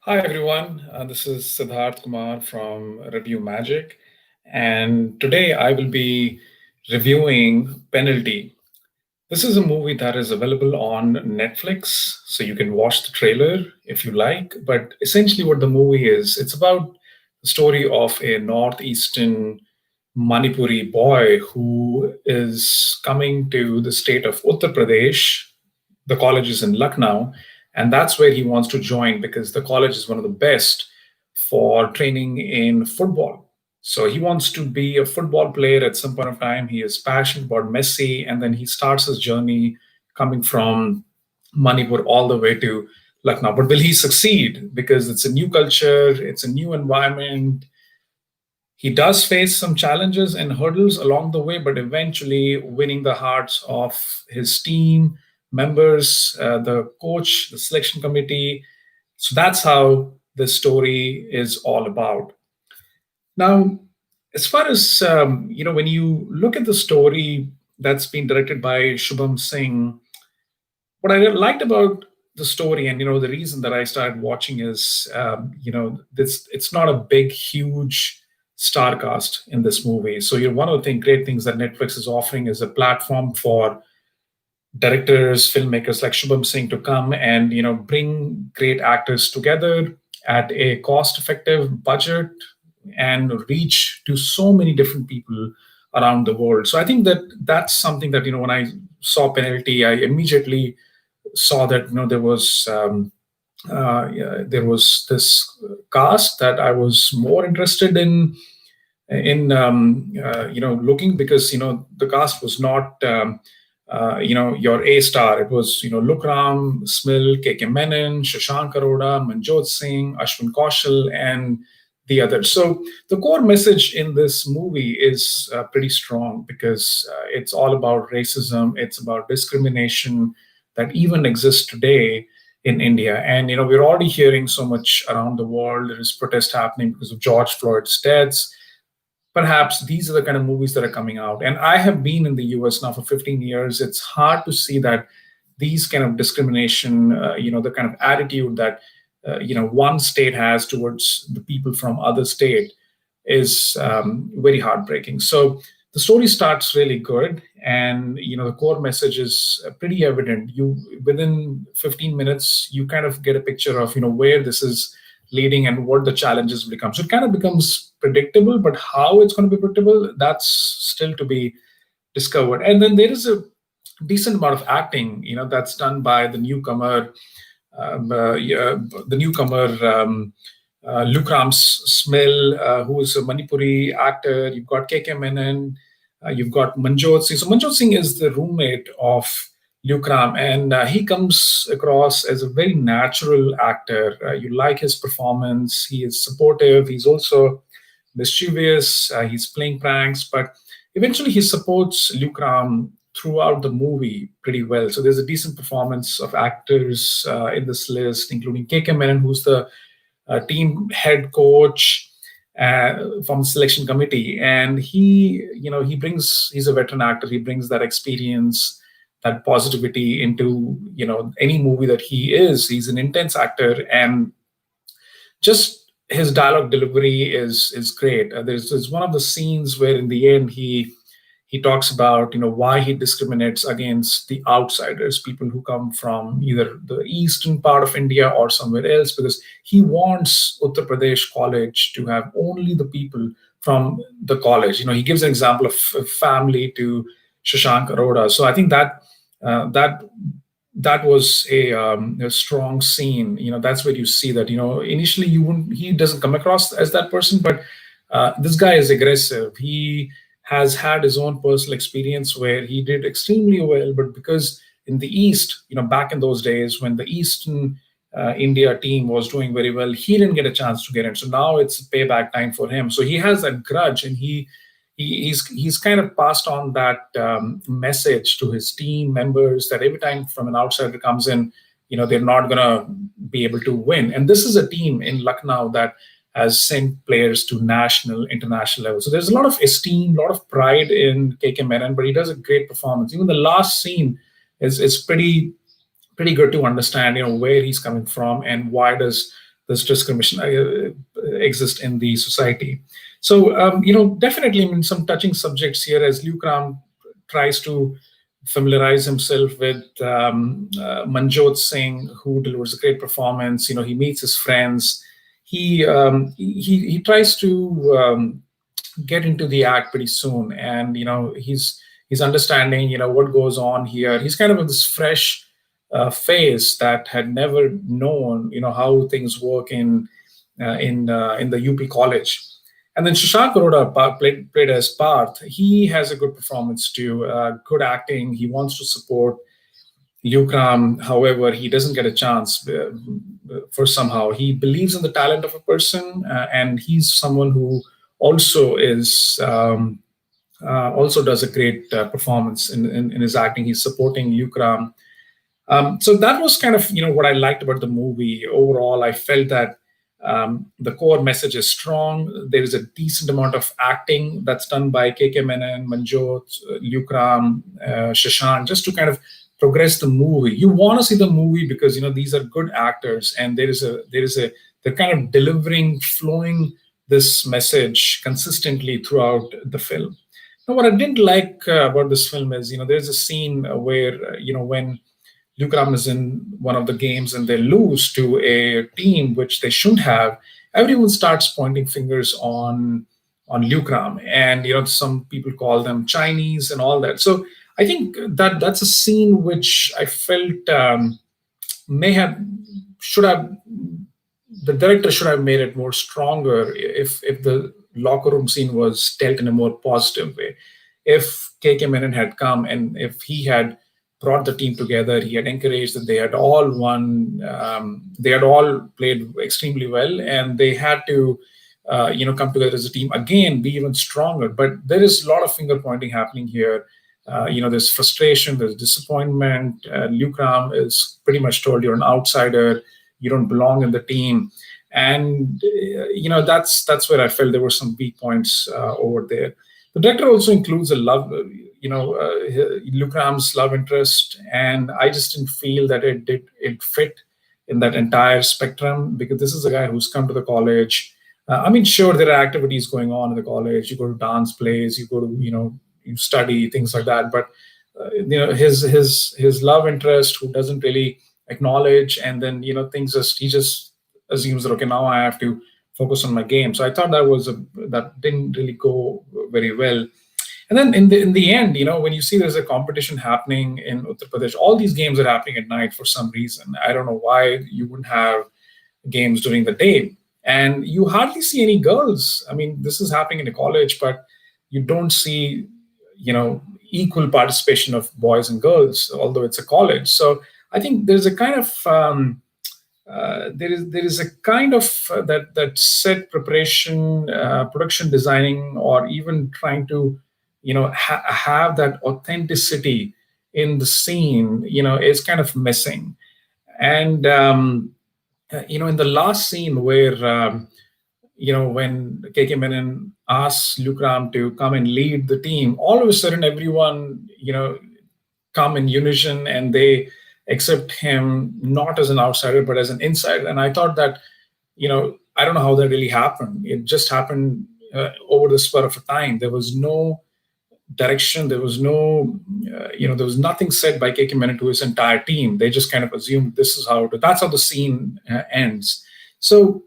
Hi everyone, this is Sidharth Kumar from Review Magic, and today I will be reviewing Penalty. This is a movie that is available on Netflix, so you can watch the trailer if you like. But essentially, what the movie is, it's about the story of a northeastern Manipuri boy who is coming to the state of Uttar Pradesh. The college is in Lucknow, and that's where he wants to join because the college is one of the best for training in football. So he wants to be a football player at some point of time. He is passionate about Messi, and then he starts his journey coming from Manipur all the way to Lucknow. But will he succeed? Because it's a new culture, it's a new environment. He does face some challenges and hurdles along the way, but eventually winning the hearts of his team members, the coach, the selection committee. So that's how the story is all about. Now, as far as when you look at the story that's been directed by Shubham Singh, what I liked about the story, and the reason that I started watching is, this it's not a big, huge star cast in this movie. So one of the great things that Netflix is offering is a platform for directors, filmmakers like Shubham Singh to come and bring great actors together at a cost-effective budget and reach to so many different people around the world. So I think that that's something that when I saw Penalty, I immediately saw that yeah, there was this cast that I was more interested in looking, because the cast was not your A star. It was Lukram, Smil, K.K. Menon, Shashank Aroda, Manjot Singh, Ashwin Kaushal, and the others. So the core message in this movie is pretty strong, because it's all about racism. It's about discrimination that even exists today in India. And we're already hearing so much around the world. There is protest happening because of George Floyd's deaths. Perhaps these are the kind of movies that are coming out. And I have been in the US now for 15 years. It's hard to see that these kind of discrimination, the kind of attitude that one state has towards the people from other state is very heartbreaking. So the story starts really good, and the core message is pretty evident. You Within 15 minutes, you kind of get a picture of where this is leading and what the challenges become. So it kind of becomes predictable, but how it's going to be predictable, that's still to be discovered. And then there is a decent amount of acting, that's done by the newcomer, yeah, Lukram Smil, who is a Manipuri actor. You've got KK Menon, you've got Manjot Singh. So Manjot Singh is the roommate of Lukram, and he comes across as a very natural actor. You like his performance. He is supportive. He's also mischievous. He's playing pranks, but eventually he supports Lukram throughout the movie pretty well. So there's a decent performance of actors in this list, including KK Menon, who's the team head coach from the selection committee, and he's a veteran actor. He brings that experience, that positivity into any movie that he is. He's an intense actor, and just his dialogue delivery is great. There's one of the scenes where in the end he talks about why he discriminates against the outsiders, people who come from either the eastern part of India or somewhere else, because he wants Uttar Pradesh college to have only the people from the college. He gives an example of a family to Shashank Aroda. So I think that that was a strong scene. That's where you see that initially you wouldn't he doesn't come across as that person, but this guy is aggressive. He has had his own personal experience where he did extremely well, but because in the East, back in those days when the Eastern India team was doing very well, he didn't get a chance to get in. So now it's payback time for him. So he has that grudge, and he's kind of passed on that message to his team members that every time from an outsider comes in, they're not going to be able to win. And this is a team in Lucknow that has sent players to national, international level. So there's a lot of esteem, a lot of pride in KK Menon, but he does a great performance. Even the last scene is pretty good to understand, where he's coming from and why does this discrimination exists in the society. So, definitely, I mean, some touching subjects here as Lukram tries to familiarize himself with Manjot Singh, who delivers a great performance. He meets his friends. He tries to get into the act pretty soon, and he's understanding what goes on here. He's kind of in this fresh phase that had never known how things work in the UP college. And then Shashank Arora played as Parth. He has a good performance too, good acting. He wants to support Lukram. However, he doesn't get a chance for somehow. He believes in the talent of a person, and he's someone who also is also does a great performance in his acting. He's supporting Lukram. So that was kind of what I liked about the movie. Overall, I felt that the core message is strong. There is a decent amount of acting that's done by KK Menon, Manjot, Lukram, Shashank, just to kind of progress the movie. You want to see the movie because these are good actors, and they're kind of delivering, flowing this message consistently throughout the film. Now, what I didn't like about this film is there's a scene where when Lukram is in one of the games and they lose to a team which they shouldn't have, everyone starts pointing fingers on Lukram, and some people call them Chinese and all that. So I think that's a scene which I felt may have should have the director should have made it more stronger if the locker room scene was told in a more positive way. If KK Menon had come and if he had brought the team together, he had encouraged that they had all won, they had all played extremely well, and they had to come together as a team again, be even stronger. But there is a lot of finger pointing happening here. There's frustration, there's disappointment. Lukram is pretty much told you're an outsider, you don't belong in the team, and that's where I felt there were some weak points over there. The director also includes a love, Lukram's love interest, and I just didn't feel that it fit in that entire spectrum, because this is a guy who's come to the college. Sure, there are activities going on in the college. You go to dance plays, you go to you study things like that, but his love interest, who doesn't really acknowledge, and then things he just assumes that, okay, now I have to focus on my game. So I thought that didn't really go very well. And then in the end, when you see there's a competition happening in Uttar Pradesh, all these games are happening at night for some reason. I don't know why you wouldn't have games during the day, and you hardly see any girls. I mean, this is happening in a college, but you don't see equal participation of boys and girls, although it's a college. So I think there's a kind of there is a kind of that set preparation, production designing, or even trying to have that authenticity in the scene is kind of missing. And in the last scene where when KK Menon asks Lukram to come and lead the team, all of a sudden everyone come in unison, and they accept him not as an outsider but as an insider. And I thought that I don't know how that really happened. It just happened over the spur of a time. There was no direction. There was no there was nothing said by KK Menon to his entire team. They just kind of assumed this is that's how the scene ends. So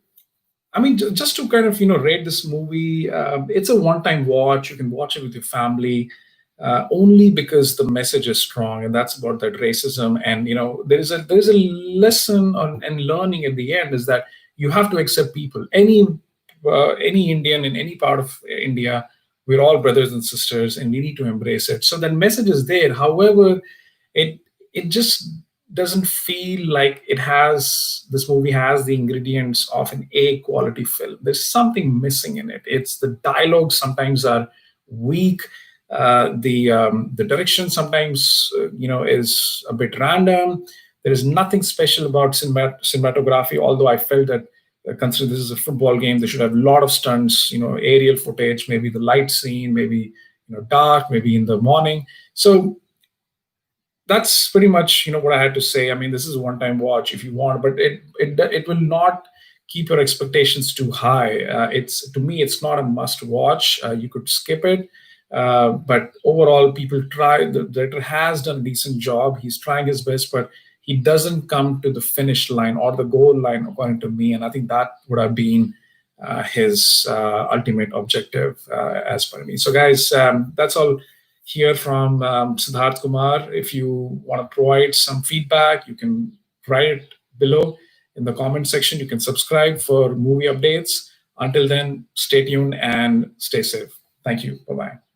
just to kind of rate this movie, it's a one-time watch. You can watch it with your family. Only because the message is strong, and that's about that racism. And there is a lesson and learning at the end, is that you have to accept people. Any Indian in any part of India, we're all brothers and sisters, and we need to embrace it. So that message is there. However, it just doesn't feel like this movie has the ingredients of an A quality film. There's something missing in it. It's the dialogue sometimes are weak. The direction sometimes is a bit random. There is nothing special about cinematography, although I felt that considering this is a football game, they should have a lot of stunts, aerial footage, maybe the light scene, maybe dark, maybe in the morning. So that's pretty much what I had to say. I mean, this is a one-time watch if you want, but it will not keep your expectations too high. To me, it's not a must watch. You could skip it. But overall, people try. The director has done a decent job. He's trying his best, but he doesn't come to the finish line or the goal line, according to me. And I think that would have been his ultimate objective, as per me. So, guys, that's all here from Sidharth Kumar. If you want to provide some feedback, you can write it below in the comment section. You can subscribe for movie updates. Until then, stay tuned and stay safe. Thank you. Bye-bye.